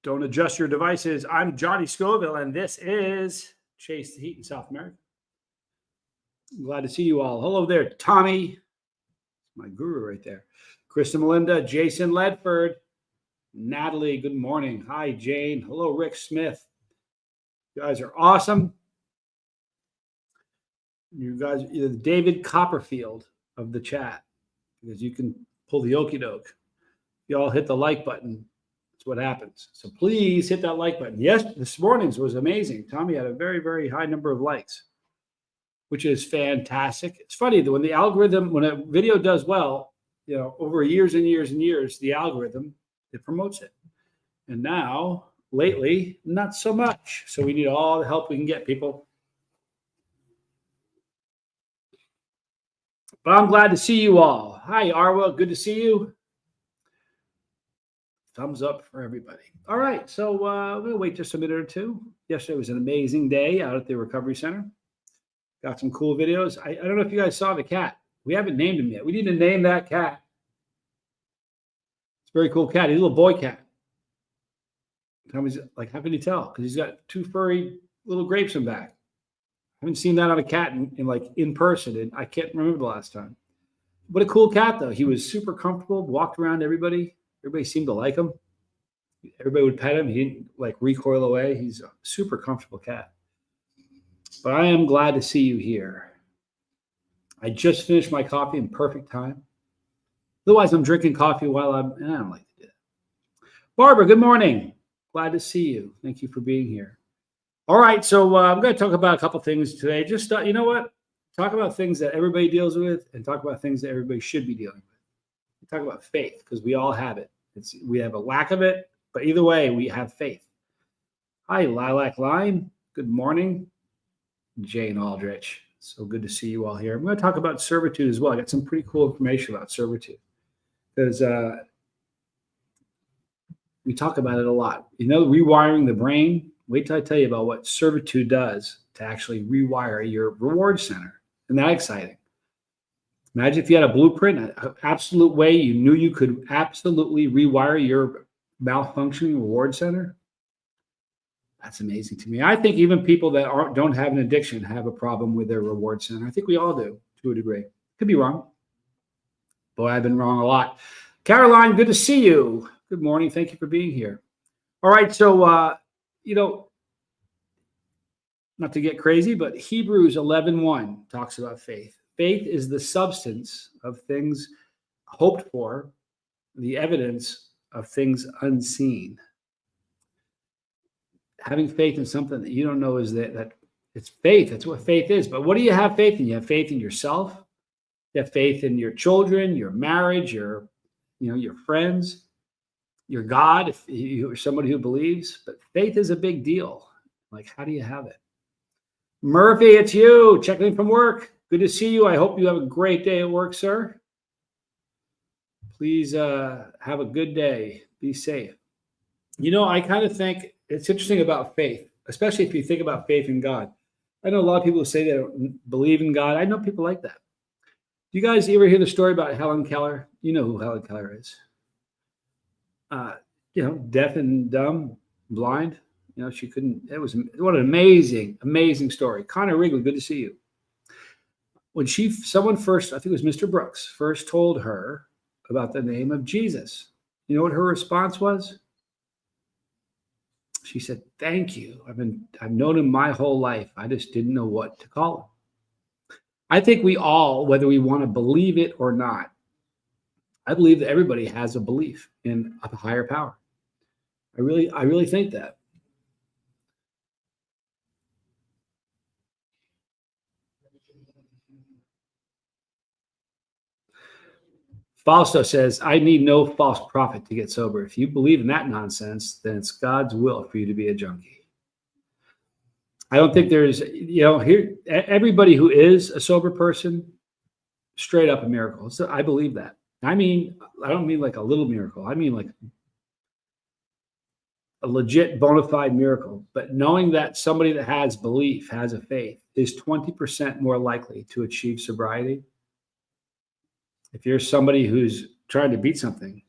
Don't adjust your devices. I'm Johnny Scoville, and this is Chase the Heat in South America. I'm glad to see you all. Hello there, Tommy. My guru right there. Krista Melinda, Jason Ledford, Natalie, good morning. Hi, Jane. Hello, Rick Smith. You guys are awesome. You guys, you're the David Copperfield of the chat, because you can pull the okie doke. You all hit the like button. That's what happens. So please hit that like button. Yes, this morning's was amazing. Tommy had a very, very high number of likes, which is fantastic. It's funny that when the algorithm, when a video does well, you know, over years and years and years, the algorithm, it promotes it. And now, lately, not so much. So we need all the help we can get, people. But I'm glad to see you all. Hi, Arwa. Good to see you. Thumbs up for everybody. All right. So we'll wait just a minute or two. Yesterday was an amazing day out at the Recovery Center. Got some cool videos. I don't know if you guys saw the cat. We haven't named him yet. We need to name that cat. It's a very cool cat. He's a little boy cat. Tommy's like, how can you tell? Because he's got two furry little grapes in back. I haven't seen that on a cat in person, and I can't remember the last time. What a cool cat, though. He was super comfortable, walked around everybody. Everybody seemed to like him. Everybody would pet him. He didn't like recoil away. He's a super comfortable cat. But I am glad to see you here. I just finished my coffee in perfect time. Otherwise, I'm drinking coffee while I don't like to do that. Barbara, good morning. Glad to see you. Thank you for being here. All right, so I'm going to talk about a couple things today. Just, you know what? Talk about things that everybody deals with and talk about things that everybody should be dealing with. Talk about faith, because we all have it. We have a lack of it, but either way, we have faith. Hi, Lilac Line. Good morning. Jane Aldrich. So good to see you all here. I'm going to talk about servitude as well. I got some pretty cool information about servitude, because we talk about it a lot. You know, rewiring the brain. Wait till I tell you about what servitude does to actually rewire your reward center. Isn't that exciting? Imagine if you had a blueprint, an absolute way you knew you could absolutely rewire your malfunctioning reward center. That's amazing to me. I think even people that don't have an addiction have a problem with their reward center. I think we all do to a degree. Could be wrong. Boy, I've been wrong a lot. Caroline, good to see you. Good morning. Thank you for being here. All right. So, you know, not to get crazy, but Hebrews 11:1 talks about faith. Faith is the substance of things hoped for, the evidence of things unseen. Having faith in something that you don't know is that it's faith. That's what faith is. But what do you have faith in? You have faith in yourself. You have faith in your children, your marriage, your friends, your God, if you're somebody who believes. But faith is a big deal. Like, how do you have it? Murphy, it's you. Checking in from work. Good to see you. I hope you have a great day at work, sir. Please have a good day. Be safe. You know, I kind of think it's interesting about faith, especially if you think about faith in God. I know a lot of people who say they don't believe in God. I know people like that. Do you guys ever hear the story about Helen Keller? You know who Helen Keller is. You know, deaf and dumb, blind. You know, she couldn't. What an amazing, amazing story. Connor Wrigley, good to see you. When someone first, I think it was Mr. Brooks, first told her about the name of Jesus, you know what her response was? She said, "Thank you. I've known him my whole life. I just didn't know what to call him." I think we all, whether we want to believe it or not, I believe that everybody has a belief in a higher power. I really think that. Fausto says, I need no false prophet to get sober. If you believe in that nonsense, then it's God's will for you to be a junkie. I don't think there's, here, everybody who is a sober person, straight up a miracle. So I believe that. I don't mean like a little miracle. I mean like a legit bona fide miracle. But knowing that somebody that has belief, has a faith, is 20% more likely to achieve sobriety. If you're somebody who's trying to beat something,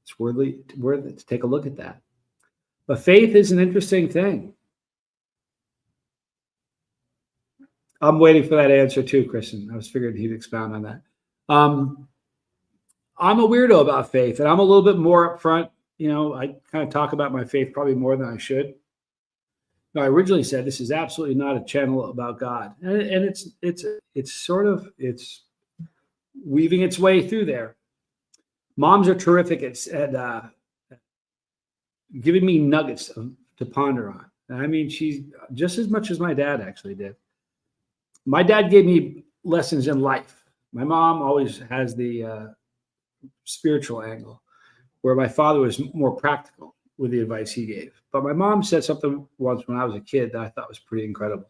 it's worthy to take a look at that. But faith is an interesting thing. I'm waiting for that answer too, Kristen. I was figuring he'd expound on that. I'm a weirdo about faith, and I'm a little bit more upfront. I kind of talk about my faith probably more than I should. Now, I originally said this is absolutely not a channel about God, and it's weaving its way through there. Moms are terrific at giving me nuggets to ponder on. And I mean, she's just as much as my dad actually did. My dad gave me lessons in life. My mom always has the spiritual angle, where my father was more practical with the advice he gave. But my mom said something once when I was a kid that I thought was pretty incredible.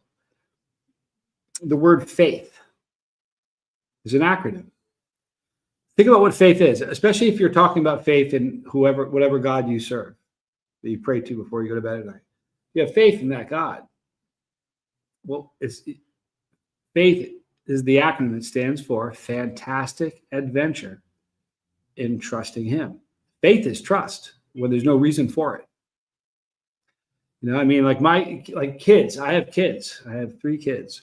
The word faith is an acronym. Think about what faith is, especially if you're talking about faith in whatever God you serve, that you pray to before you go to bed at night. You have faith in that God. Well, faith is the acronym that stands for fantastic adventure in trusting him. Faith is trust when there's no reason for it. I mean, like kids. I have kids. I have 3 kids.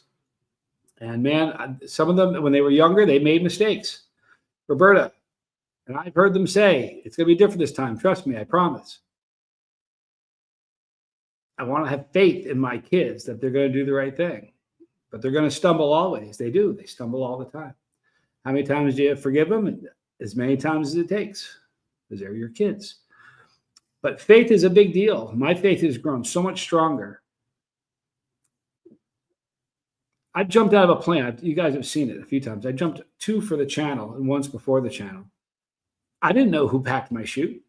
And man, some of them, when they were younger, they made mistakes. Roberta, and I've heard them say, it's going to be different this time. Trust me, I promise. I want to have faith in my kids that they're going to do the right thing. But they're going to stumble always. They do. They stumble all the time. How many times do you forgive them? As many times as it takes, because they're your kids. But faith is a big deal. My faith has grown so much stronger. I jumped out of a plane. You guys have seen it a few times. I jumped 2 for the channel and once before the channel. I didn't know who packed my chute.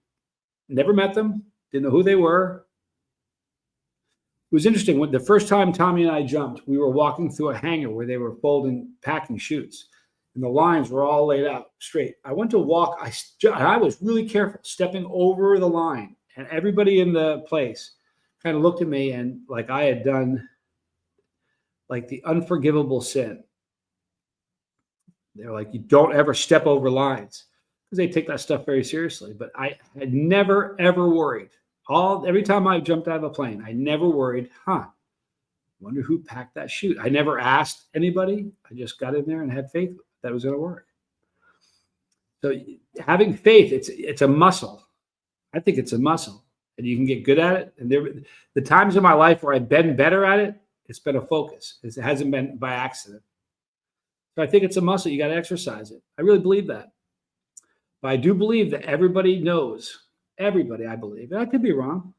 Never met them. Didn't know who they were. It was interesting. When the first time Tommy and I jumped, we were walking through a hangar where they were packing chutes. And the lines were all laid out straight. I went to walk. I was really careful, stepping over the line. And everybody in the place kind of looked at me and like I had done like the unforgivable sin. They're like, you don't ever step over lines, because they take that stuff very seriously. But I had never, ever worried. Every time I jumped out of a plane, I never worried, wonder who packed that chute. I never asked anybody. I just got in there and had faith that it was going to work. So having faith, it's a muscle. I think it's a muscle, and you can get good at it. And the times in my life where I've been better at it, it's been a focus. It hasn't been by accident. So I think it's a muscle. You got to exercise it. I really believe that. But I do believe that everybody knows. Everybody, I believe. And I could be wrong.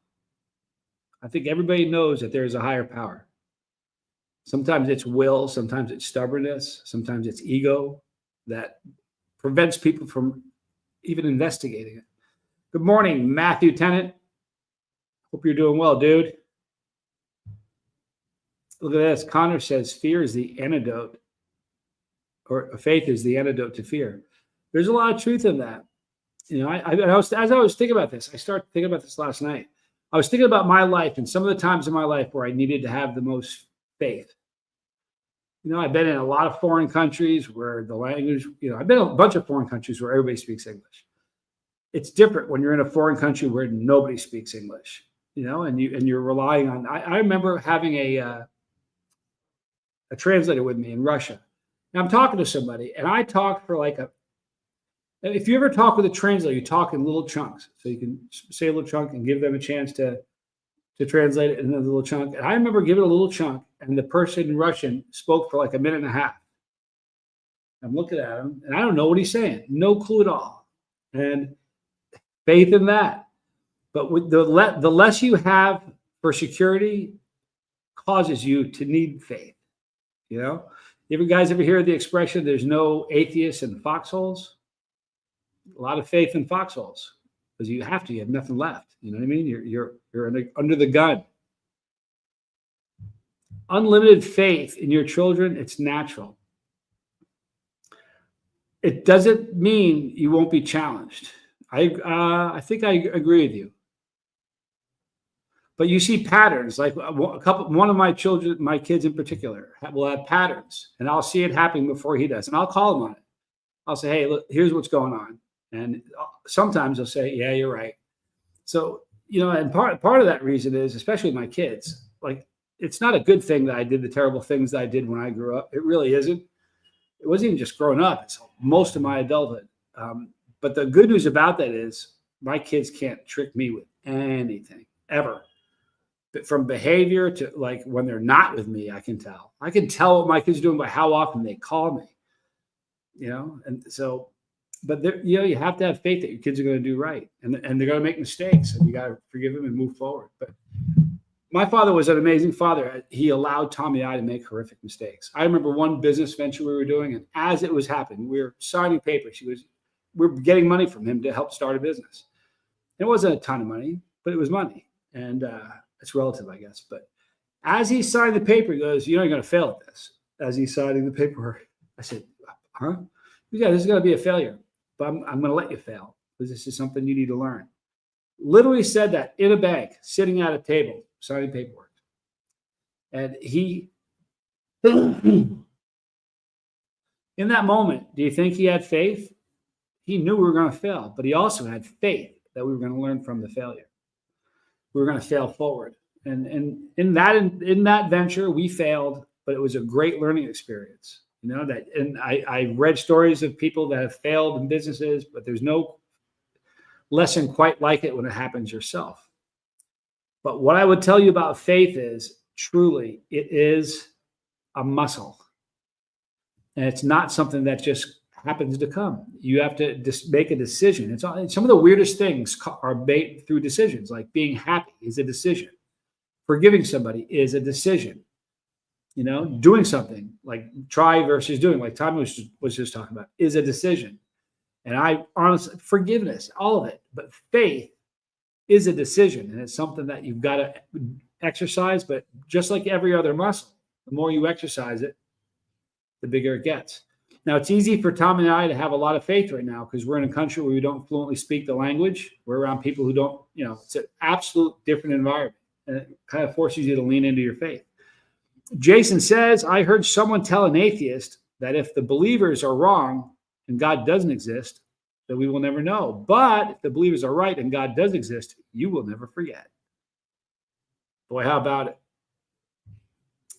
I think everybody knows that there is a higher power. Sometimes it's will. Sometimes it's stubbornness. Sometimes it's ego that prevents people from even investigating it. Good morning, Matthew Tennant. Hope you're doing well, dude. Look at this. Connor says fear is the antidote, or faith is the antidote to fear. There's a lot of truth in that. As I was thinking about this, I started thinking about this last night. I was thinking about my life and some of the times in my life where I needed to have the most faith. I've been in a lot of foreign countries where the language, I've been in a bunch of foreign countries where everybody speaks English. It's different when you're in a foreign country where nobody speaks English, and you're relying on. I remember having a translator with me in Russia. And I'm talking to somebody, and I talked for if you ever talk with a translator, you talk in little chunks. So you can say a little chunk and give them a chance to translate it in a little chunk. And I remember giving a little chunk, and the person in Russian spoke for like a minute and a half. I'm looking at him, and I don't know what he's saying. No clue at all. And faith in that. But with the less you have for security causes you to need faith. You guys ever hear the expression, there's no atheists in foxholes? A lot of faith in foxholes, because you have nothing left. You know what I mean? You're under the gun. Unlimited faith in your children, it's natural. It doesn't mean you won't be challenged. I think I agree with you. But you see patterns, like one of my children, my kids in particular, will have patterns, and I'll see it happening before he does, and I'll call him on it. I'll say, hey, look, here's what's going on. And sometimes they'll say, yeah, you're right. So and part of that reason is, especially my kids, like, it's not a good thing that I did the terrible things that I did when I grew up. It really isn't. It wasn't even just growing up. It's most of my adulthood. But the good news about that is my kids can't trick me with anything ever. But from behavior to like when they're not with me, I can tell. I can tell what my kids are doing by how often they call me. And so, but you have to have faith that your kids are going to do right, and they're going to make mistakes, and you got to forgive them and move forward. But my father was an amazing father. He allowed Tommy and I to make horrific mistakes. I remember one business venture we were doing, and as it was happening, we were signing papers. We were getting money from him to help start a business. It wasn't a ton of money, but it was money, and it's relative, I guess. But as he signed the paper, he goes, "You're going to fail at this." As he's signing the paperwork, I said, "Huh?" "Yeah, this is going to be a failure, but I'm going to let you fail because this is something you need to learn." Literally said that in a bank, sitting at a table, signing paperwork. And he, in that moment, do you think he had faith? He knew we were going to fail, but he also had faith that we were going to learn from the failure. We were going to fail forward. And in that venture, we failed, but it was a great learning experience. And I read stories of people that have failed in businesses, but there's no lesson quite like it when it happens yourself. But what I would tell you about faith is truly it is a muscle. And it's not something that just happens to come. You have to just make a decision. Some of the weirdest things are made through decisions, like being happy is a decision. Forgiving somebody is a decision. Doing something like try versus doing, like Tommy was just talking about, is a decision. And I honestly, forgiveness, all of it. But faith is a decision. And it's something that you've got to exercise. But just like every other muscle, the more you exercise it, the bigger it gets. Now, it's easy for Tom and I to have a lot of faith right now because we're in a country where we don't fluently speak the language. We're around people who don't, it's an absolute different environment. And it kind of forces you to lean into your faith. Jason says, I heard someone tell an atheist that if the believers are wrong and God doesn't exist, that we will never know. But if the believers are right and God does exist, you will never forget. Boy, how about it?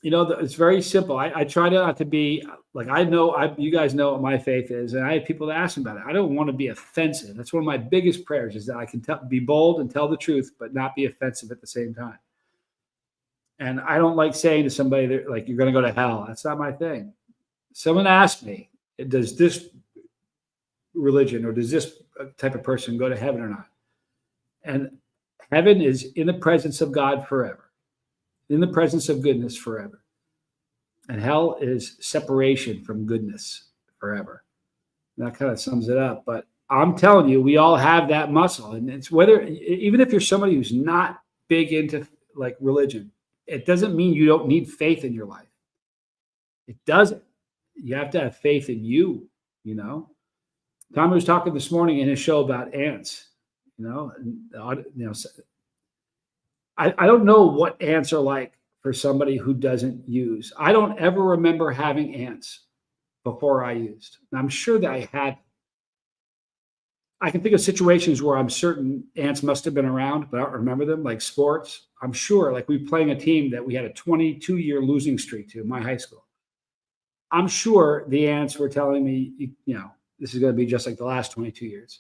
It's very simple. I try not to be like, you guys know what my faith is. And I have people that ask me about it. I don't want to be offensive. That's one of my biggest prayers is that I can be bold and tell the truth, but not be offensive at the same time. And I don't like saying to somebody that like, you're going to go to hell. That's not my thing. Someone asked me, does this religion or does this type of person go to heaven or not? And heaven is in the presence of God forever, in the presence of goodness forever. And hell is separation from goodness forever. And that kind of sums it up. But I'm telling you, we all have that muscle. And it's even if you're somebody who's not big into like religion, it doesn't mean you don't need faith in your life. It doesn't. You have to have faith in you, Tommy was talking this morning in his show about ants, I don't know what ants are like for somebody who doesn't use. I don't ever remember having ants before I used. And I'm sure that I had. I can think of situations where I'm certain ants must have been around, but I don't remember them, like sports. I'm sure, like we were playing a team that we had a 22-year losing streak to, my high school. I'm sure the ants were telling me, this is going to be just like the last 22 years.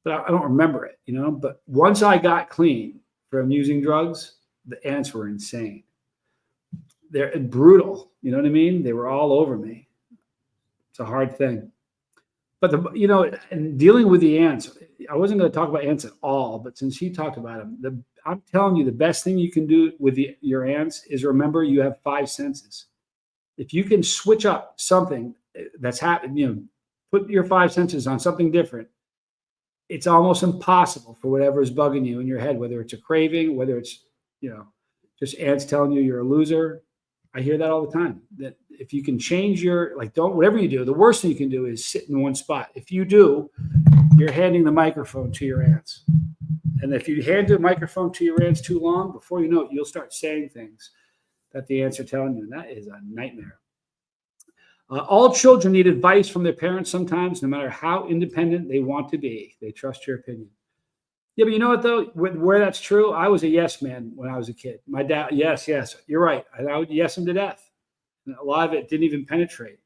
But I don't remember it, But once I got clean from using drugs, the ants were insane. They're brutal, you know what I mean? They were all over me. It's a hard thing. But, and dealing with the ants, I wasn't going to talk about ants at all, but since he talked about them, I'm telling you, the best thing you can do with your ants is remember you have 5 senses. If you can switch up something that's happened, put your 5 senses on something different, it's almost impossible for whatever is bugging you in your head, whether it's a craving, whether it's, just ants telling you you're a loser. I hear that all the time, that if you can change whatever you do, the worst thing you can do is sit in one spot. If you do, you're handing the microphone to your ants. And if you hand the microphone to your ants too long, before you know it, you'll start saying things that the ants are telling you. And that is a nightmare. All children need advice from their parents sometimes, no matter how independent they want to be. They trust your opinion. Yeah, but you know what though? Where that's true, I was a yes man when I was a kid. My dad, yes, yes, you're right. And I would yes him to death. And a lot of it didn't even penetrate.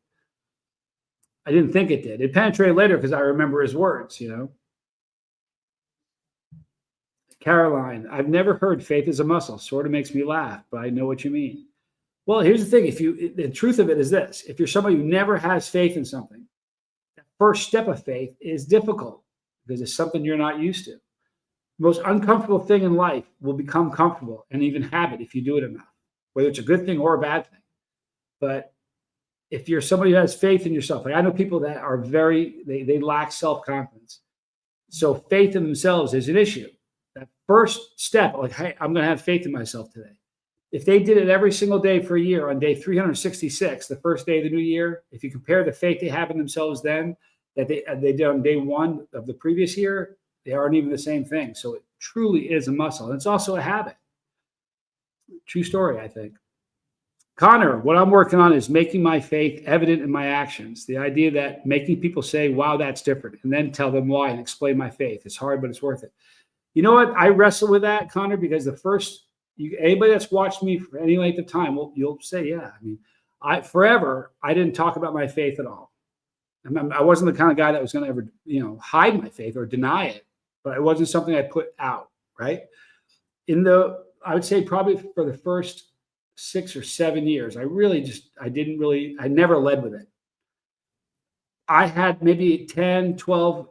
I didn't think it did. It penetrated later because I remember his words, you know. Caroline, I've never heard faith is a muscle. Sort of makes me laugh, but I know what you mean. Well, here's the thing. The truth of it is this: if you're somebody who never has faith in something, the first step of faith is difficult because it's something you're not used to. The most uncomfortable thing in life will become comfortable and even habit if you do it enough, whether it's a good thing or a bad thing. But if you're somebody who has faith in yourself, like I know people that are they lack self-confidence. So faith in themselves is an issue. That first step, like, hey, I'm going to have faith in myself today. If they did it every single day for a year, on day 366, the first day of the new year, if you compare the faith they have in themselves then that they did on day one of the previous year, they aren't even the same thing. So it truly is a muscle. And it's also a habit. True story, I think. Connor, what I'm working on is making my faith evident in my actions. The idea that making people say, wow, that's different, and then tell them why and explain my faith. It's hard, but it's worth it. You know what? I wrestle with that, Connor, because anybody that's watched me for any length of time, you'll say, yeah. I mean, I didn't talk about my faith at all. I wasn't the kind of guy that was going to ever, hide my faith or deny it, but it wasn't something I put out, right? I would say probably for the first 6 or 7 years, I never led with it. I had maybe 10, 12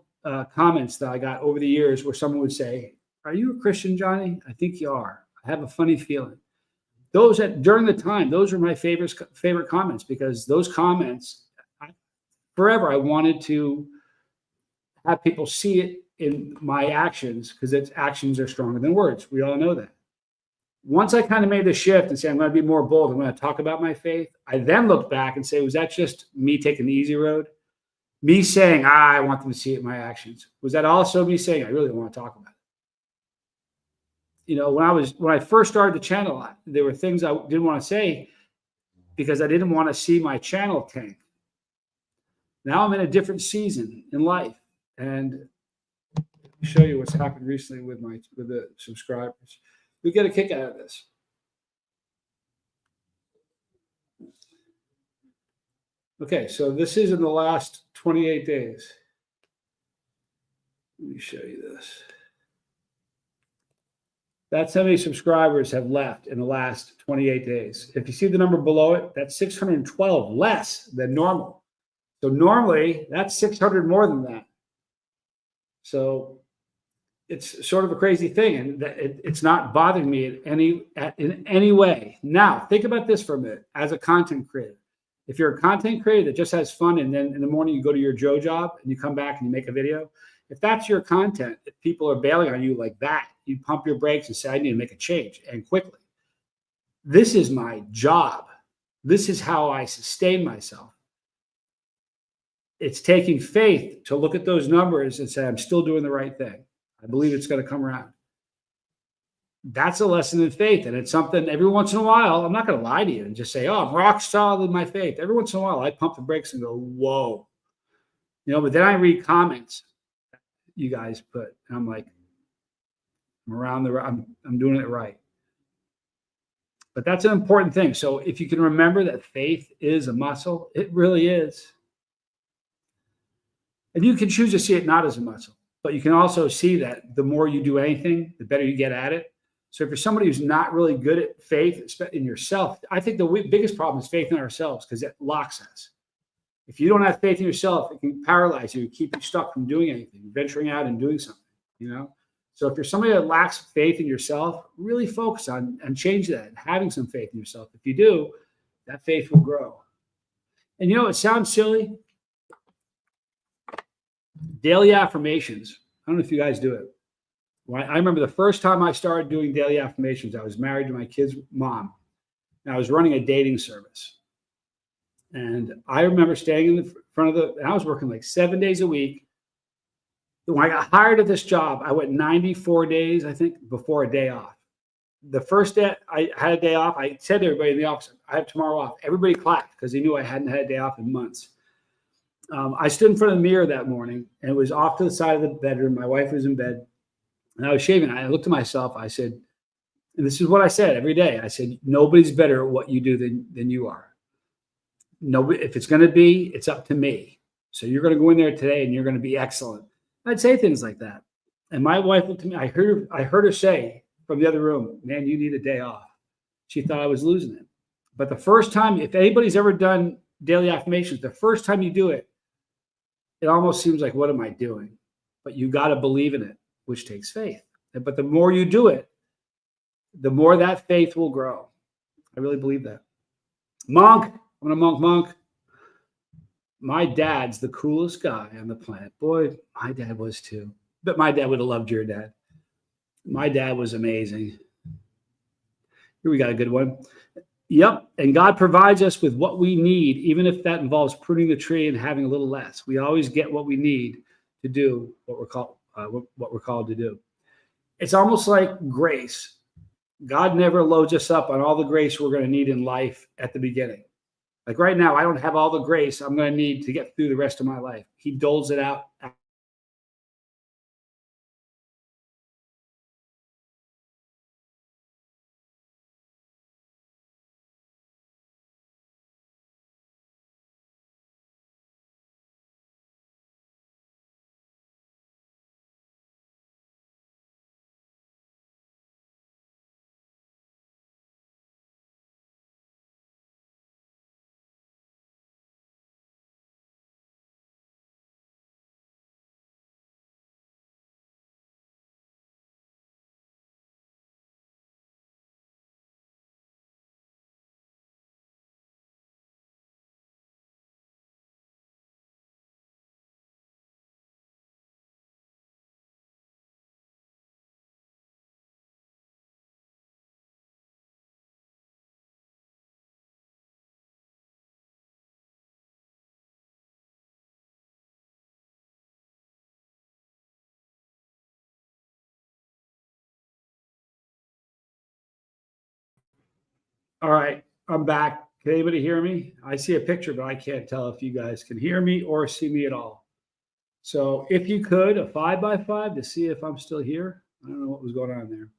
comments that I got over the years where someone would say, are you a Christian, Johnny? I think you are. I have a funny feeling. During the time, those were my favorite comments, because those comments, forever, I wanted to have people see it in my actions, because its actions are stronger than words. We all know that. Once I kind of made the shift and say, I'm going to be more bold, I'm going to talk about my faith, I then looked back and say, was that just me taking the easy road? Me saying, I want them to see it in my actions. Was that also me saying, I really want to talk about it? When I first started the channel, there were things I didn't want to say because I didn't want to see my channel tank. Now I'm in a different season in life. And let me show you what's happened recently with the subscribers. We get a kick out of this. Okay, so this is in the last 28 days. Let me show you this. That's how many subscribers have left in the last 28 days. If you see the number below it, that's 612 less than normal. So normally that's 600 more than that. So it's sort of a crazy thing, and it's not bothering me in any way. Now, think about this for a minute. As a content creator, if you're a content creator that just has fun, and then in the morning you go to your Joe job and you come back and you make a video, if that's your content, if people are bailing on you like that, you pump your brakes and say, I need to make a change, and quickly. This is my job. This is how I sustain myself. It's taking faith to look at those numbers and say, I'm still doing the right thing. I believe it's going to come around. That's a lesson in faith. And it's something every once in a while, I'm not going to lie to you and just say, oh, I'm rock solid in my faith. Every once in a while, I pump the brakes and go, whoa. But then I read comments you guys put, and I'm like, I'm doing it right. But that's an important thing. So if you can remember that faith is a muscle, it really is. And you can choose to see it not as a muscle. But you can also see that the more you do anything, the better you get at it. So if you're somebody who's not really good at faith in yourself, I think the biggest problem is faith in ourselves, because it locks us. If you don't have faith in yourself, it can paralyze you, keep you stuck from doing anything, venturing out and doing something, So if you're somebody that lacks faith in yourself, really focus on and change that, and having some faith in yourself. If you do, that faith will grow. And it sounds silly. Daily affirmations. I don't know if you guys do it. I remember the first time I started doing daily affirmations, I was married to my kid's mom, and I was running a dating service. And I remember staying in the front of I was working like 7 days a week. When I got hired at this job, I went 94 days, I think, before a day off. The first day I had a day off, I said to everybody in the office, I have tomorrow off. Everybody clapped because they knew I hadn't had a day off in months. I stood in front of the mirror that morning, and it was off to the side of the bedroom. My wife was in bed. And I was shaving. I looked at myself. I said, and this is what I said every day. I said, nobody's better at what you do than you are. Nobody, if it's going to be, it's up to me. So you're going to go in there today and you're going to be excellent. I'd say things like that. And my wife looked at me. I heard her say from the other room, man, you need a day off. She thought I was losing it. But the first time, if anybody's ever done daily affirmations, the first time you do it, it almost seems like, what am I doing? But you got to believe in it, which takes faith. But the more you do it, the more that faith will grow. I really believe that. Monk, I'm a monk. My dad's the coolest guy on the planet. Boy, my dad was too. But my dad would have loved your dad. My dad was amazing. Here we got a good one. Yep. And God provides us with what we need, even if that involves pruning the tree and having a little less. We always get what we need to do what we're called to do. It's almost like grace. God never loads us up on all the grace we're going to need in life at the beginning. Like right now, I don't have all the grace I'm going to need to get through the rest of my life. He doles it out. All right, I'm back. Can anybody hear me? I see a picture, but I can't tell if you guys can hear me or see me at all. So if you could, a 5x5 to see if I'm still here. I don't know what was going on there.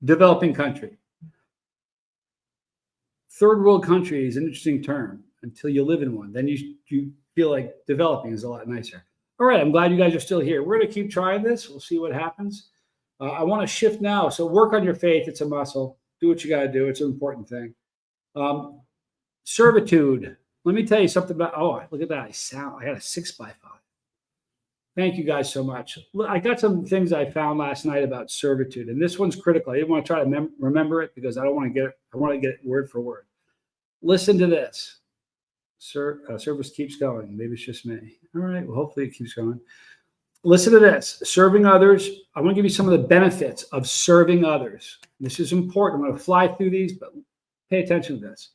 Developing country. Third world country is an interesting term until you live in one. Then you feel like developing is a lot nicer. All right, I'm glad you guys are still here. We're going to keep trying this. We'll see what happens. I want to shift now. So work on your faith. It's a muscle. Do what you got to do. It's an important thing. Servitude. Let me tell you something about, oh, look at that. I got a 6x5. Thank you guys so much. I got some things I found last night about servitude, and this one's critical. I didn't want to try to remember it because I want to get it word for word. Listen to this. Service keeps going. Maybe it's just me. All right. Well, hopefully it keeps going. Listen to this. Serving others. I want to give you some of the benefits of serving others. This is important. I'm going to fly through these, but pay attention to this.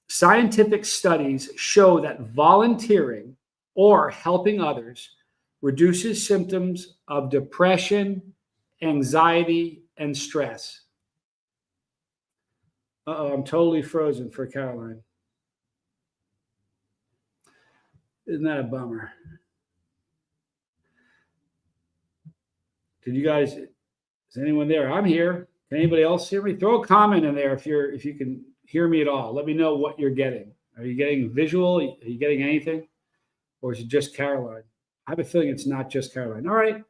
Scientific studies show that volunteering or helping others reduces symptoms of depression, anxiety, and stress. Uh-oh, I'm totally frozen for Caroline. Isn't that a bummer? Did you guys, is anyone there? I'm here. Can anybody else hear me? Throw a comment in there if you can hear me at all. Let me know what you're getting. Are you getting visual? Are you getting anything? Or is it just Caroline? I have a feeling it's not just Caroline. All right.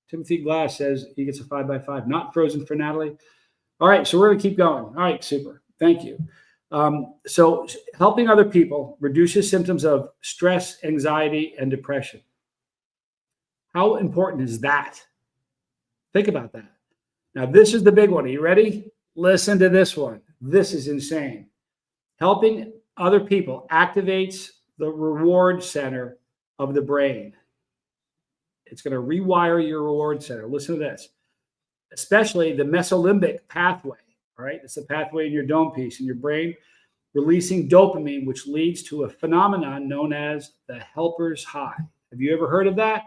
Timothy Glass says he gets a 5x5. Not frozen for Natalie. All right. So we're going to keep going. All right. Super. Thank you. So helping other people reduces symptoms of stress, anxiety, and depression. How important is that? Think about that. Now, this is the big one. Are you ready? Listen to this one. This is insane. Helping other people activates the reward center of the brain. It's going to rewire your reward center. Listen to this. Especially the mesolimbic pathway. All right. It's the pathway in your dome piece in your brain, releasing dopamine, which leads to a phenomenon known as the helper's high. Have you ever heard of that?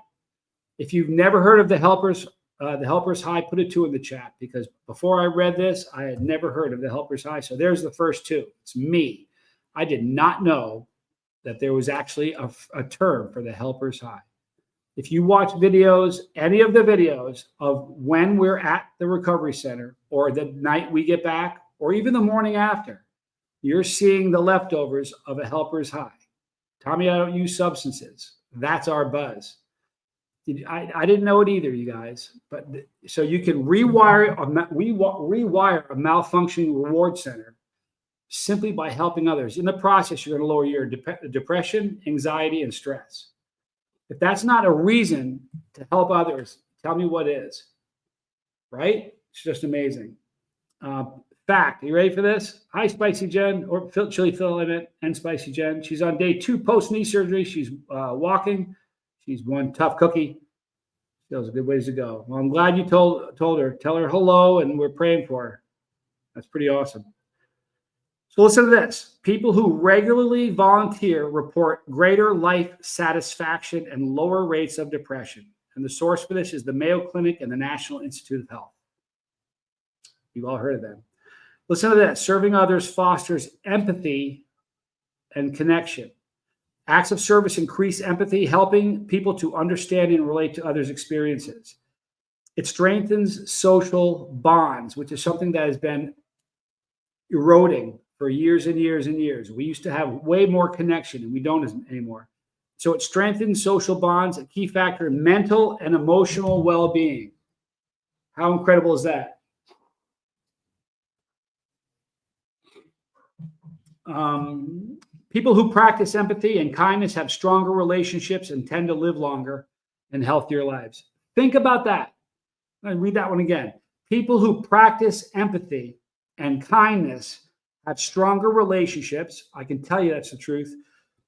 If you've never heard of the helper's high, put a 2 in the chat, because before I read this, I had never heard of the helper's high. So there's the first 2. It's me. I did not know that there was actually a term for the helper's high. If you watch videos, any of the videos of when we're at the recovery center or the night we get back or even the morning after, you're seeing the leftovers of a helper's high. Tommy, I don't use substances. That's our buzz. I didn't know it either, you guys. But so you can rewire a malfunctioning reward center simply by helping others. In the process, you're going to lower your depression, anxiety, and stress. If that's not a reason to help others, tell me what is. Right? It's just amazing. Fact. Are you ready for this? Hi, Spicy Jen, or Chili Filament and Spicy Jen. She's on day 2 post-knee surgery. She's walking. She's one tough cookie. Still has a good ways to go. Well, I'm glad you told her. Tell her hello, and we're praying for her. That's pretty awesome. So listen to this. People who regularly volunteer report greater life satisfaction and lower rates of depression. And the source for this is the Mayo Clinic and the National Institute of Health. You've all heard of them. Listen to this. Serving others fosters empathy and connection. Acts of service increase empathy, helping people to understand and relate to others' experiences. It strengthens social bonds, which is something that has been eroding for years and years and years. We used to have way more connection, and we don't anymore. So it strengthens social bonds, a key factor in mental and emotional well-being. How incredible is that? People who practice empathy and kindness have stronger relationships and tend to live longer and healthier lives. Think about that. I'll read that one again. People who practice empathy and kindness have stronger relationships. I can tell you that's the truth,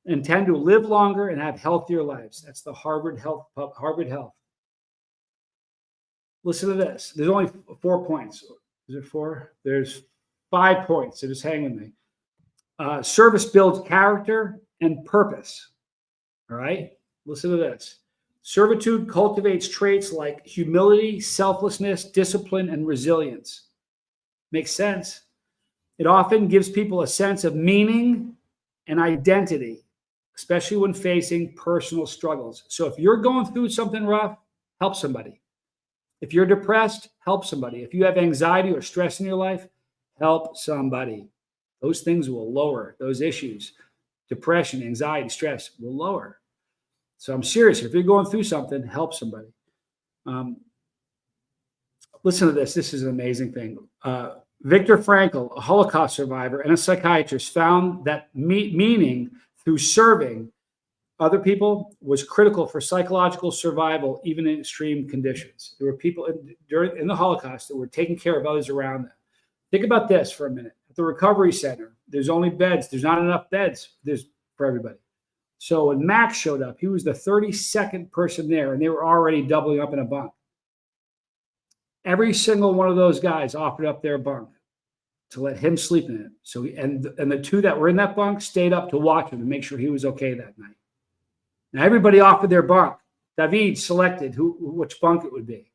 and tend to live longer and have healthier lives. That's the Harvard Health. Listen to this. There's only 4 points. Is it 4? There's 5 points. So just hang with me. Service builds character and purpose. All right. Listen to this. Servitude cultivates traits like humility, selflessness, discipline, and resilience. Makes sense. It often gives people a sense of meaning and identity, especially when facing personal struggles. So if you're going through something rough, help somebody. If you're depressed, help somebody. If you have anxiety or stress in your life, help somebody. Those things will lower those issues. Depression, anxiety, stress will lower. So I'm serious. If you're going through something, help somebody. Listen to this. This is an amazing thing. Viktor Frankl, a Holocaust survivor and a psychiatrist, found that meaning through serving other people was critical for psychological survival, even in extreme conditions. There were people in the Holocaust that were taking care of others around them. Think about this for a minute. At the recovery center, there's only beds. There's not enough beds for everybody. So when Max showed up, he was the 32nd person there, and they were already doubling up in a bunk. Every single one of those guys offered up their bunk to let him sleep in it. So and the 2 that were in that bunk stayed up to watch him and make sure he was okay that night. Now everybody offered their bunk. David selected which bunk it would be.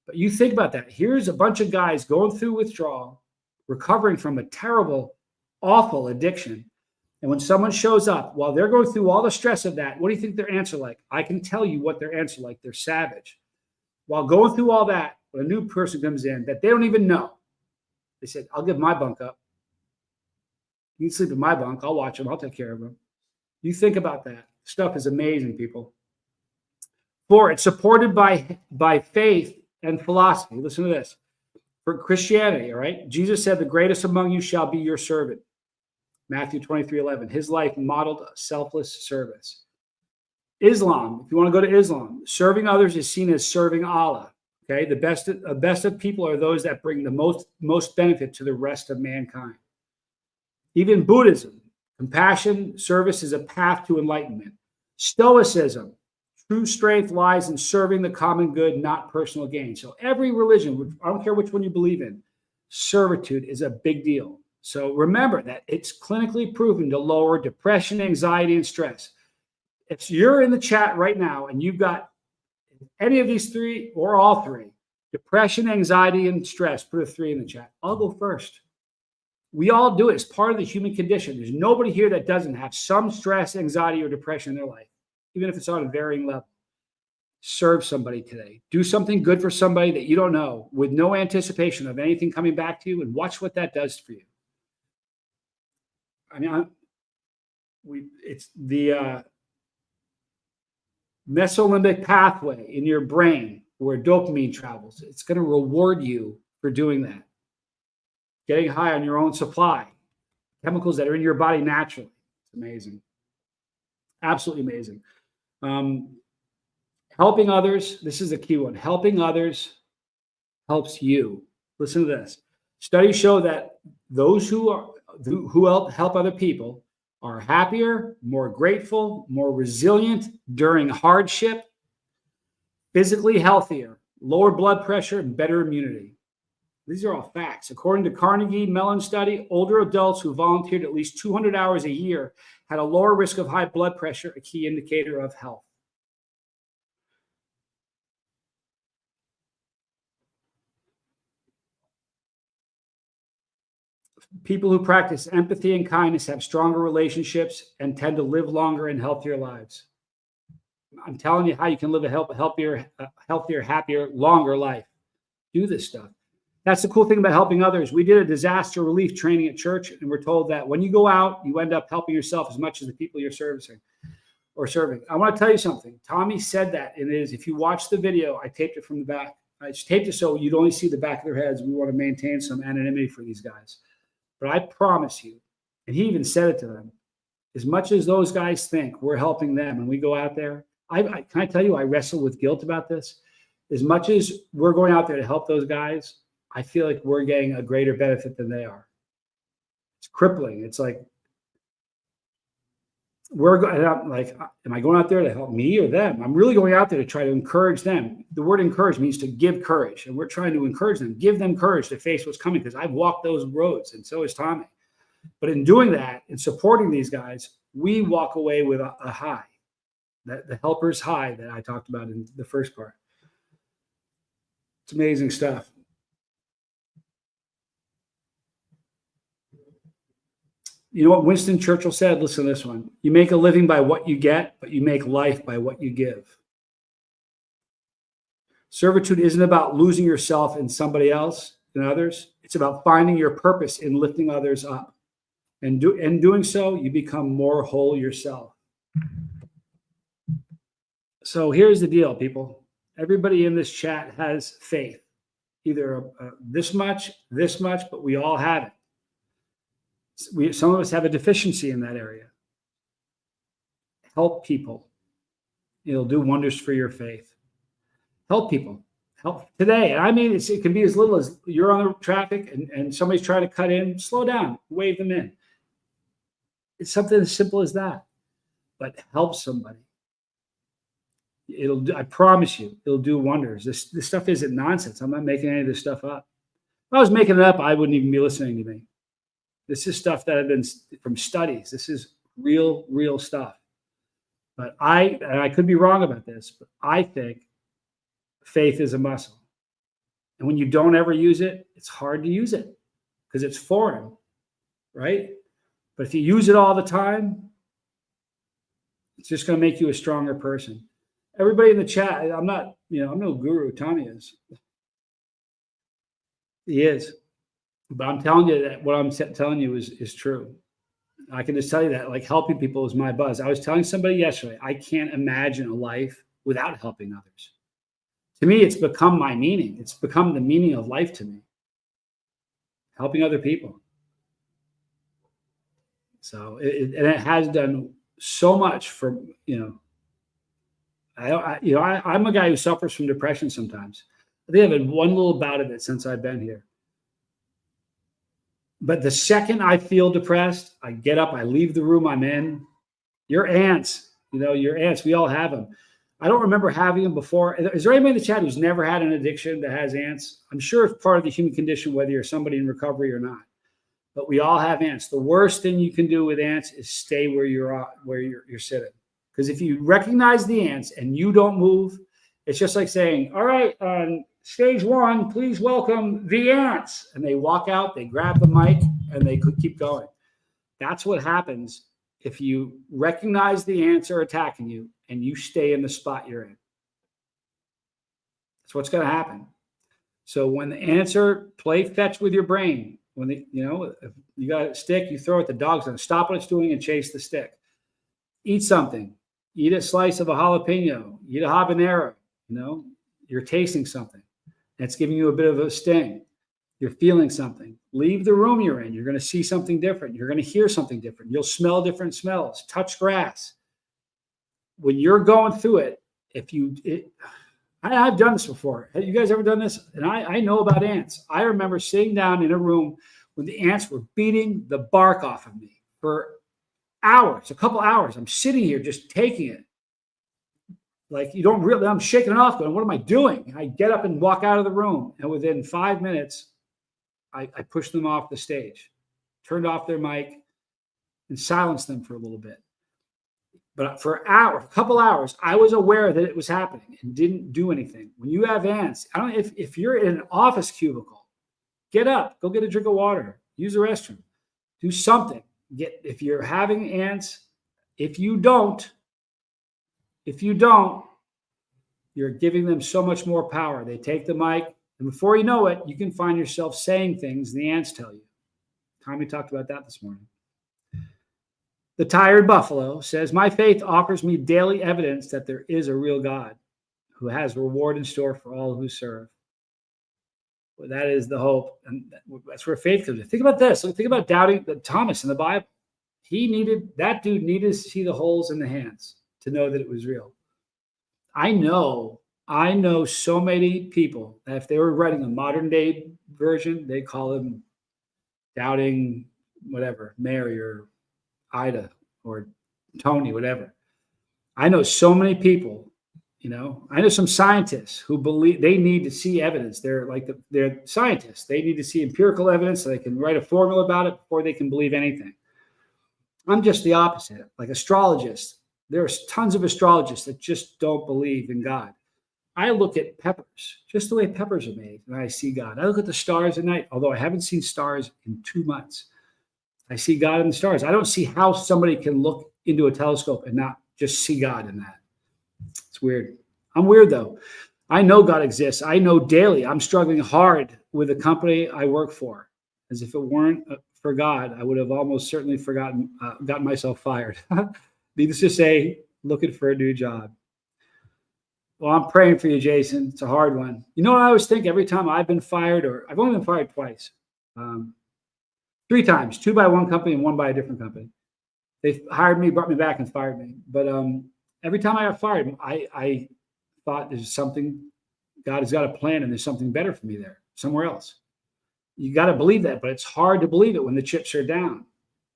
But you think about that. Here's a bunch of guys going through withdrawal, recovering from a terrible, awful addiction. And when someone shows up while they're going through all the stress of that, what do you think their answer like? I can tell you what their answer like. They're savage. While going through all that, when a new person comes in that they don't even know, they said, I'll give my bunk up. You can sleep in my bunk. I'll watch him. I'll take care of him. You think about that. Stuff is amazing, people. 4, it's supported by faith and philosophy. Listen to this. For Christianity, all right, Jesus said, the greatest among you shall be your servant. Matthew 23:11. His life modeled selfless service. Islam, if you want to go to Islam, serving others is seen as serving Allah. Okay, the best of people are those that bring the most benefit to the rest of mankind. Even Buddhism, compassion, service is a path to enlightenment. Stoicism, true strength lies in serving the common good, not personal gain. So every religion, I don't care which one you believe in, servitude is a big deal. So remember that it's clinically proven to lower depression, anxiety, and stress. If you're in the chat right now and you've got any of these 3 or all 3, depression, anxiety, and stress, put a 3 in the chat. I'll go first. We all do it. It's part of the human condition. There's nobody here that doesn't have some stress, anxiety, or depression in their life, even if it's on a varying level. serve somebody today. Do something good for somebody that you don't know with no anticipation of anything coming back to you, and watch what that does for you. I mean, it's the mesolimbic pathway in your brain where dopamine travels. It's going to reward you for doing that. Getting high on your own supply, chemicals that are in your body naturally. It's amazing. Absolutely amazing. Helping others. This is a key one. Helping others helps you. Listen to this. Studies show that those who help other people are happier, more grateful, more resilient during hardship, physically healthier, lower blood pressure, and better immunity. These are all facts. According to Carnegie Mellon study, older adults who volunteered at least 200 hours a year had a lower risk of high blood pressure, a key indicator of health. People who practice empathy and kindness have stronger relationships and tend to live longer and healthier lives. I'm telling you how you can live a healthier, happier, longer life. Do this stuff. That's the cool thing about helping others. We did a disaster relief training at church, and we're told that when you go out, you end up helping yourself as much as the people you're serving. I want to tell you something. Tommy said that, and it is, if you watch the video, I taped it from the back. I taped it so you'd only see the back of their heads. We want to maintain some anonymity for these guys. But I promise you, and he even said it to them, as much as those guys think we're helping them and we go out there, can I tell you, I wrestle with guilt about this. As much as we're going out there to help those guys, I feel like we're getting a greater benefit than they are. It's crippling. It's like, am I going out there to help me or them? I'm really going out there to try to encourage them. The word encourage means to give courage, and we're trying to encourage them, give them courage to face what's coming, because I've walked those roads, and so has Tommy. But in doing that, in supporting these guys, we walk away with a high, the helper's high that I talked about in the first part. It's amazing stuff. You know what Winston Churchill said? Listen to this one. You make a living by what you get, but you make life by what you give. Servitude isn't about losing yourself in somebody else and others. It's about finding your purpose in lifting others up. And doing so, you become more whole yourself. So here's the deal, people. Everybody in this chat has faith. Either this much, but we all have it. Some of us have a deficiency in that area. Help people. It'll do wonders for your faith. Help people. Help today. I mean, it can be as little as you're on the traffic and somebody's trying to cut in. Slow down. Wave them in. It's something as simple as that. But help somebody. I promise you, it'll do wonders. This stuff isn't nonsense. I'm not making any of this stuff up. If I was making it up, I wouldn't even be listening to me. This is stuff that I've been from studies. This is real stuff. But I could be wrong about this, but I think faith is a muscle. And when you don't ever use it, it's hard to use it because it's foreign, right? But if you use it all the time, it's just going to make you a stronger person. Everybody in the chat, I'm no guru. Tommy is. He is. But I'm telling you that what I'm telling you is true. I can just tell you that, like, helping people is my buzz. I was telling somebody yesterday, I can't imagine a life without helping others. To me, it's become my meaning. It's become the meaning of life to me. Helping other people. So, it has done so much for, I'm a guy who suffers from depression sometimes. I think I've had one little bout of it since I've been here. But the second I feel depressed, I get up, I leave the room I'm in. Your ants, your ants, we all have them. I don't remember having them before. Is there anybody in the chat who's never had an addiction that has ants? I'm sure it's part of the human condition, whether you're somebody in recovery or not. But we all have ants. The worst thing you can do with ants is stay where you're sitting. Because if you recognize the ants and you don't move, it's just like saying, all right, stage one, please welcome the ants. And they walk out, they grab the mic, and they could keep going. That's what happens if you recognize the ants are attacking you and you stay in the spot you're in. That's what's going to happen. So when the answer, play fetch with your brain. When if you got a stick, you throw it, the dog's going to stop what it's doing and chase the stick. Eat something. Eat a slice of a jalapeno. Eat a habanero. You're tasting something. It's giving you a bit of a sting. You're feeling something. Leave the room you're in. You're going to see something different. You're going to hear something different. You'll smell different smells. Touch grass. When you're going through it, I've done this before. Have you guys ever done this? And I know about ants. I remember sitting down in a room when the ants were beating the bark off of me for hours, a couple hours. I'm sitting here just taking it. Like you don't really, I'm shaking it off going, what am I doing? And I get up and walk out of the room. And within 5 minutes, I pushed them off the stage, turned off their mic and silenced them for a little bit. But for an hour, a couple hours, I was aware that it was happening and didn't do anything. When you have ants, I don't know if you're in an office cubicle, get up, go get a drink of water, use the restroom, do something. If you're having ants, if you don't, you're giving them so much more power. They take the mic, and before you know it, you can find yourself saying things the ants tell you. Tommy talked about that this morning. The tired buffalo says, my faith offers me daily evidence that there is a real God who has reward in store for all who serve. Well, that is the hope. And that's where faith comes in. Think about this. Think about doubting Thomas in the Bible. That dude needed to see the holes in the hands to know that it was real. I know so many people that if they were writing a modern day version, they call him doubting whatever, Mary or Ida or Tony, whatever. I know so many people, I know some scientists who believe they need to see evidence. They're scientists. They need to see empirical evidence so they can write a formula about it before they can believe anything. I'm just the opposite. Like astrologists, there's tons of astrologists that just don't believe in God. I look at peppers, just the way peppers are made, and I see God. I look at the stars at night, although I haven't seen stars in 2 months. I see God in the stars. I don't see how somebody can look into a telescope and not just see God in that. It's weird. I'm weird, though. I know God exists. I know daily I'm struggling hard with the company I work for. As if it weren't for God, I would have almost certainly gotten myself fired. Needless to say, looking for a new job. Well, I'm praying for you, Jason. It's a hard one. You know what I always think every time I've been fired, or I've only been fired twice. 3 times, 2 by one company and 1 by a different company. They hired me, brought me back, and fired me. But every time I got fired, I thought there's something, God has got a plan and there's something better for me there, somewhere else. You got to believe that, but it's hard to believe it when the chips are down.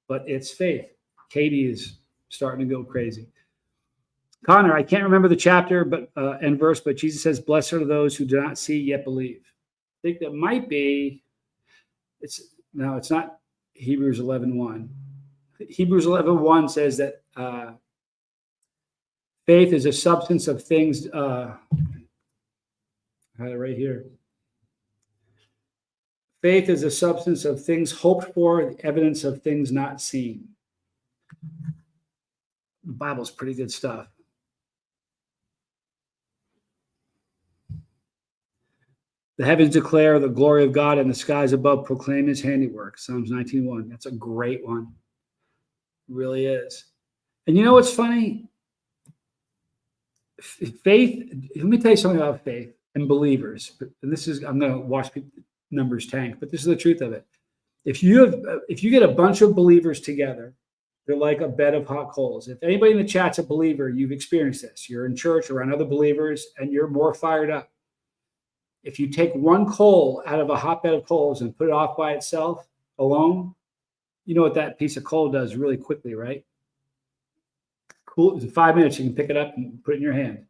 But it's faith. Katie is starting to go crazy. Connor, I can't remember the chapter and verse, but Jesus says, blessed are those who do not see yet believe. I think that might be, it's not Hebrews 11:1. Hebrews 11:1 says that faith is a substance of things. I had it right here. Faith is a substance of things hoped for, the evidence of things not seen. The Bible's pretty good stuff. The heavens declare the glory of God, and the skies above proclaim his handiwork. Psalms 19:1. That's a great one. It really is. And you know what's funny? Faith, let me tell you something about faith and believers. And this is, I'm going to watch numbers tank, but this is the truth of it. If you get a bunch of believers together, they're like a bed of hot coals. If anybody in the chat's a believer, you've experienced this. You're in church around other believers, and you're more fired up. If you take one coal out of a hotbed of coals and put it off by itself alone, you know what that piece of coal does really quickly, right? Cool. In 5 minutes, you can pick it up and put it in your hand.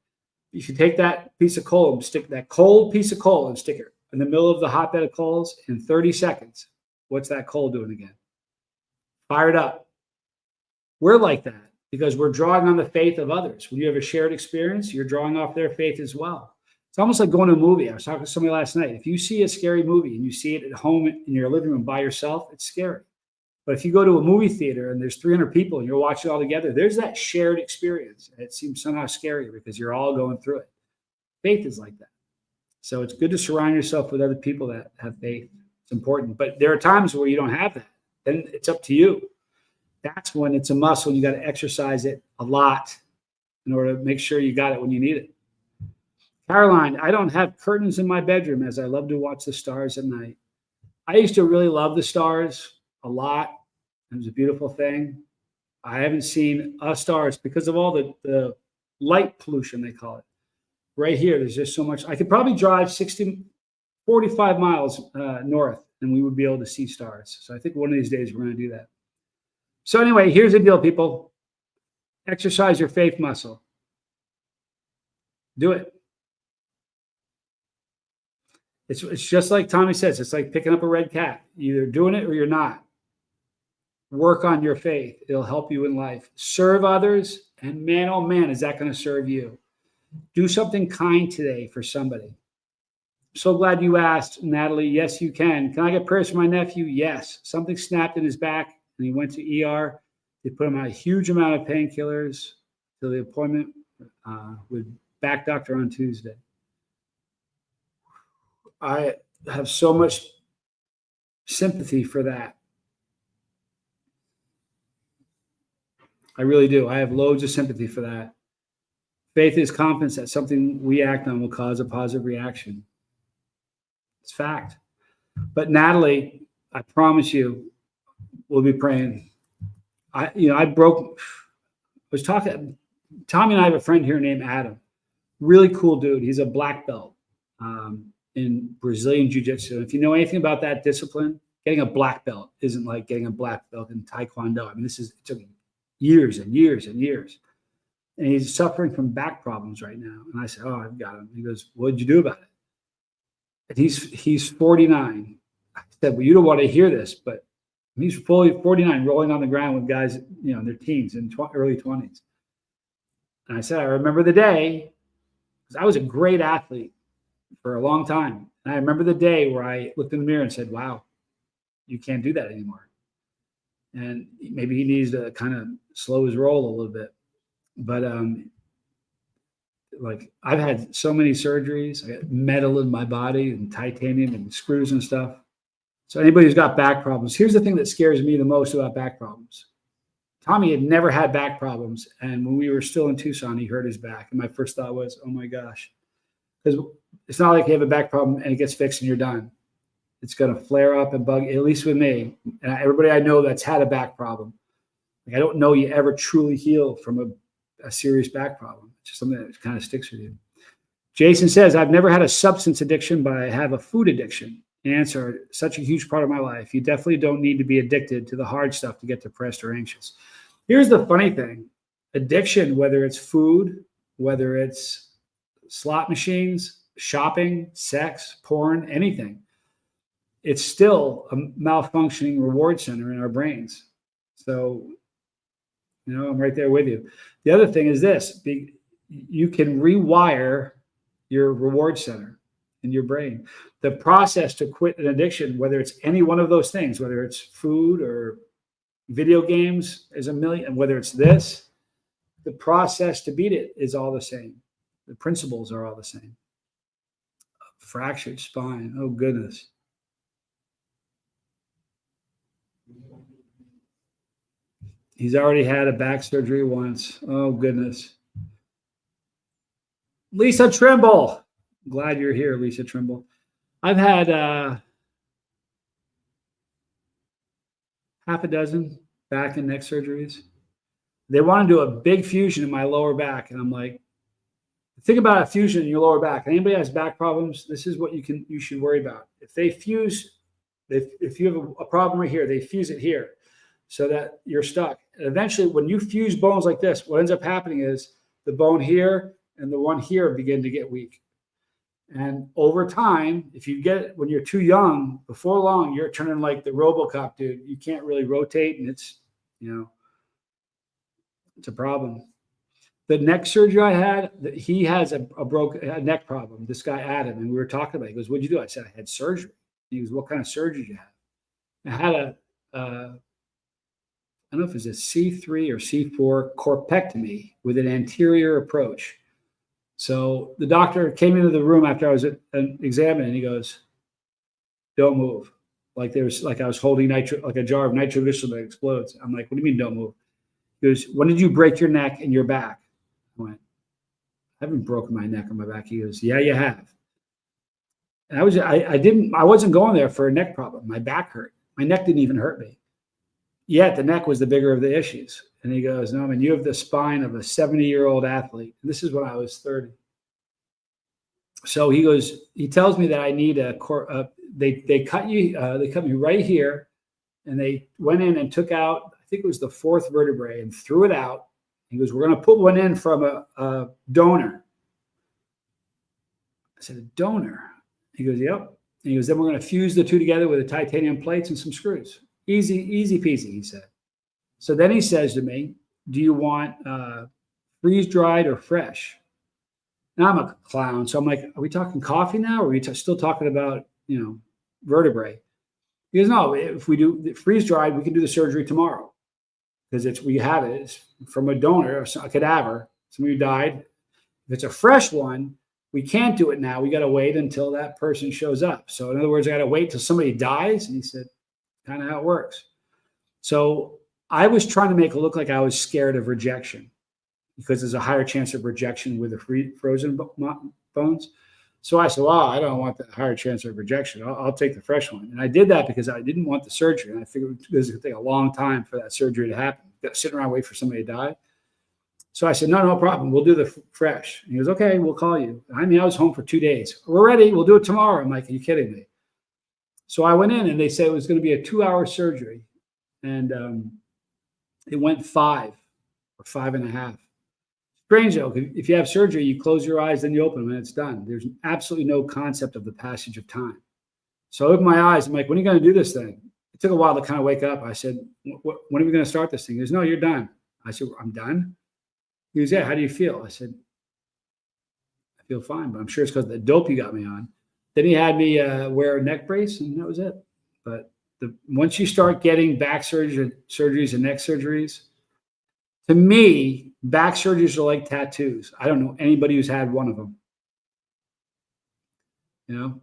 You should take that piece of coal and stick that cold piece of coal and stick it in the middle of the hotbed of coals in 30 seconds. What's that coal doing again? Fired up. We're like that because we're drawing on the faith of others. When you have a shared experience, you're drawing off their faith as well. It's almost like going to a movie. I was talking to somebody last night. If you see a scary movie and you see it at home in your living room by yourself, it's scary. But if you go to a movie theater and there's 300 people and you're watching it all together, there's that shared experience. And it seems somehow scarier because you're all going through it. Faith is like that. So it's good to surround yourself with other people that have faith. It's important. But there are times where you don't have that. Then it's up to you. That's when it's a muscle. You got to exercise it a lot in order to make sure you got it when you need it. Caroline, I don't have curtains in my bedroom as I love to watch the stars at night. I used to really love the stars a lot. It was a beautiful thing. I haven't seen stars because of all the light pollution, they call it. Right here, there's just so much. I could probably drive 45 miles north and we would be able to see stars. So I think one of these days we're going to do that. So anyway, here's the deal, people. Exercise your faith muscle. Do it. It's just like Tommy says, it's like picking up a red cat. You're either doing it or you're not. Work on your faith. It'll help you in life. Serve others, and man, oh man, is that going to serve you. Do something kind today for somebody. So glad you asked, Natalie. Yes, you can. Can I get prayers for my nephew? Yes. Something snapped in his back, and he went to ER. They put him on a huge amount of painkillers till the appointment with back doctor on Tuesday. I have so much sympathy for that. I really do. I have loads of sympathy for that. Faith is confidence that something we act on will cause a positive reaction. It's fact. But Natalie, I promise you, we'll be praying. Tommy and I have a friend here named Adam. Really cool dude. He's a black belt in Brazilian Jiu-Jitsu. If you know anything about that discipline, getting a black belt isn't like getting a black belt in Taekwondo. I mean, it took years and years and years. And he's suffering from back problems right now. And I said, oh, I've got him. He goes, what'd you do about it? And he's 49. I said, well, you don't want to hear this, but he's fully 49, rolling on the ground with guys, in their teens and early 20s. And I said, I remember the day, because I was a great athlete for a long time. And I remember the day where I looked in the mirror and said, wow, you can't do that anymore. And maybe he needs to kind of slow his roll a little bit. But I've had so many surgeries. I got metal in my body and titanium and screws and stuff. So anybody who's got back problems, here's the thing that scares me the most about back problems. Tommy had never had back problems. And when we were still in Tucson, he hurt his back. And my first thought was, oh my gosh. Because it's not like you have a back problem and it gets fixed and you're done. It's going to flare up and bug, at least with me. And everybody I know that's had a back problem. I don't know you ever truly heal from a serious back problem. It's just something that kind of sticks with you. Jason says, I've never had a substance addiction, but I have a food addiction. Answer, such a huge part of my life. You definitely don't need to be addicted to the hard stuff to get depressed or anxious. Here's the funny thing. Addiction, whether it's food, whether it's slot machines, shopping, sex, porn, anything, it's still a malfunctioning reward center in our brains. So, I'm right there with you. The other thing is this, you can rewire your reward center in your brain. The process to quit an addiction, whether it's any one of those things, whether it's food or video games, is a million, and whether it's this, the process to beat it is all the same. The principles are all the same. Fractured spine, oh goodness. He's already had a back surgery once. Oh, goodness. Lisa Trimble. Glad you're here, Lisa Trimble. I've had half a dozen back and neck surgeries. They want to do a big fusion in my lower back. And I'm like, think about a fusion in your lower back. Anybody has back problems, this is what you should worry about. If they fuse, if you have a problem right here, they fuse it here so that you're stuck. And eventually, when you fuse bones like this, what ends up happening is the bone here and the one here begin to get weak. And over time, if you get it when you're too young, before long, you're turning like the RoboCop dude. You can't really rotate, and it's a problem. The neck surgery I had, he has a neck problem. This guy Adam, and we were talking about it. He goes, "What'd you do?" I said, "I had surgery." He goes, "What kind of surgery did you have?" I had I don't know if it's a C3 or C4 corpectomy with an anterior approach. So the doctor came into the room after I was examined, and he goes, "Don't move." Like I was holding like a jar of nitroglycerin that explodes. I'm like, "What do you mean don't move?" He goes, "When did you break your neck and your back?" I went, "I haven't broken my neck or my back." He goes, "Yeah, you have." And I wasn't going there for a neck problem. My back hurt. My neck didn't even hurt me. Yet the neck was the bigger of the issues. And he goes, "No, man, you have the spine of a 70-year-old athlete." And this is when I was 30. So he tells me that I need they cut me right here, and they went in and took out, I think it was the fourth vertebrae, and threw it out. He goes, "We're going to put one in from a donor." I said, "A donor?" He goes, "Yep." And he goes, "Then we're going to fuse the two together with the titanium plates and some screws. Easy peasy," he said. So then he says to me, "Do you want freeze-dried or fresh?" Now I'm a clown. So I'm like, "Are we talking coffee now? Or are we still talking about, vertebrae?" He goes, "No, if we do freeze-dried, we can do the surgery tomorrow. Because we have it. It's from a donor, a cadaver, somebody who died. If it's a fresh one, we can't do it now. We got to wait until that person shows up. So in other words, I got to wait till somebody dies." And he said, "Kind of how it works." So I was trying to make it look like I was scared of rejection, because there's a higher chance of rejection with the frozen bones. So I said, "Well, I don't want the higher chance of rejection. I'll take the fresh one." And I did that because I didn't want the surgery. And I figured it was going to take a long time for that surgery to happen. Sitting around waiting for somebody to die. So I said, no problem. We'll do the fresh." And he goes, "Okay, we'll call you." I was home for 2 days. "We're ready. We'll do it tomorrow." I'm like, "Are you kidding me?" So I went in, and they said it was going to be a 2-hour surgery. And it went 5 or 5.5. Strange though, if you have surgery, you close your eyes, then you open them, and it's done. There's absolutely no concept of the passage of time. So I opened my eyes. I'm like, "When are you going to do this thing?" It took a while to kind of wake up. I said, "When are we going to start this thing?" He goes, "No, you're done." I said, "I'm done?" He goes, "Yeah, how do you feel?" I said, "I feel fine, but I'm sure it's because of the dope you got me on." Then he had me wear a neck brace, and that was it. But once you start getting back surgeries and neck surgeries, to me, back surgeries are like tattoos. I don't know anybody who's had one of them.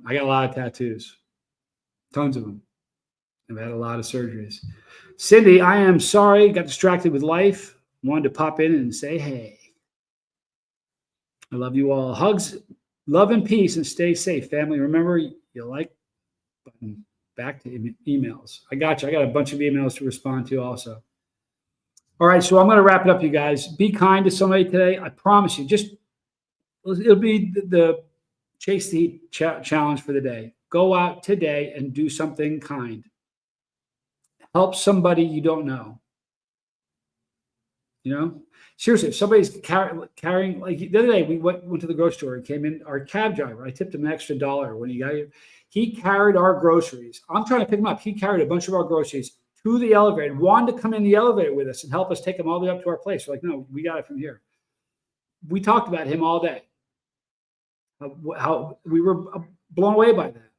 I got a lot of tattoos, tons of them. I've had a lot of surgeries. Cindy, I am sorry, got distracted with life. Wanted to pop in and say hey. I love you all. Hugs, love and peace, and stay safe, family. Remember, you like button. Back to emails. I got you. I got a bunch of emails to respond to also. All right, so I'm going to wrap it up, you guys. Be kind to somebody today. I promise you. It'll be the Chase the Heat challenge for the day. Go out today and do something kind. Help somebody you don't know. Seriously, if somebody's carrying, like the other day, we went to the grocery store and came in. Our cab driver, I tipped him an extra $1 when he got here. He carried our groceries. I'm trying to pick him up. He carried a bunch of our groceries to the elevator and wanted to come in the elevator with us and help us take them all the way up to our place. We're like, "No, we got it from here." We talked about him all day. How we were blown away by that.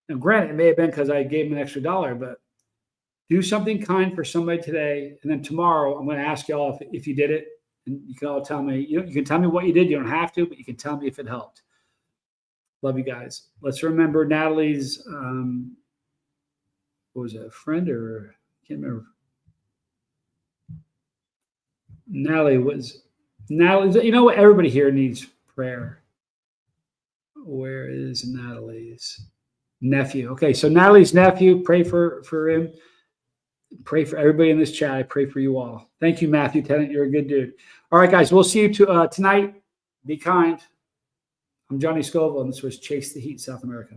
Now, granted, it may have been because I gave him an extra $1, but do something kind for somebody today. And then tomorrow, I'm going to ask y'all if you did it. And you can all tell me, you can tell me what you did. You don't have to, but you can tell me if it helped. Love you guys. Let's remember Natalie's, what was it, a friend or I can't remember. Natalie, what? Everybody here needs prayer. Where is Natalie's nephew? Okay, so Natalie's nephew, pray for him. Pray for everybody in this chat. I pray for you all. Thank you, Matthew Tennant. You're a good dude. All right, guys, we'll see you tonight. Be kind. I'm Johnny Scoville, and this was Chase the Heat, South America.